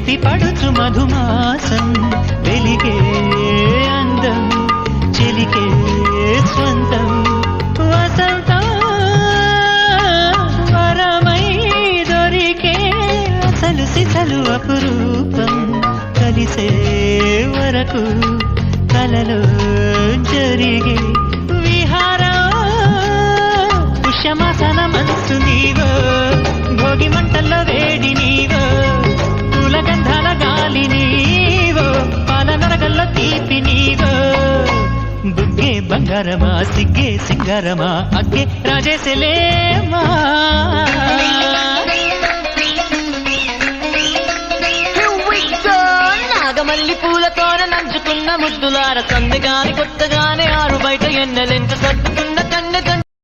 ఎత్తి పడుచు మధుమాసం వెలిగే అందం చెలికే స్వంతం వసంతం వరమై దొరికే అసలు సిసలు అపురూపం కలిసే వరకు కలలో జరిగే విహారం పుష్యమాసన మనసు నీవో భోగి మంటల్లో వేడి నీవో పూల గంధాల గాలి నీవో పాల నరగల్లో తీపి నీవో బుగ్గే బంగారమా సిగ్గే సింగారమా అగ్గే రాజేశలేమా నాగమల్లి పూలతోన నంచుకున్న ముద్దులార సందగాని కొత్తగానే ఆరు బయట ఎన్నెలెంత సర్దుకున్న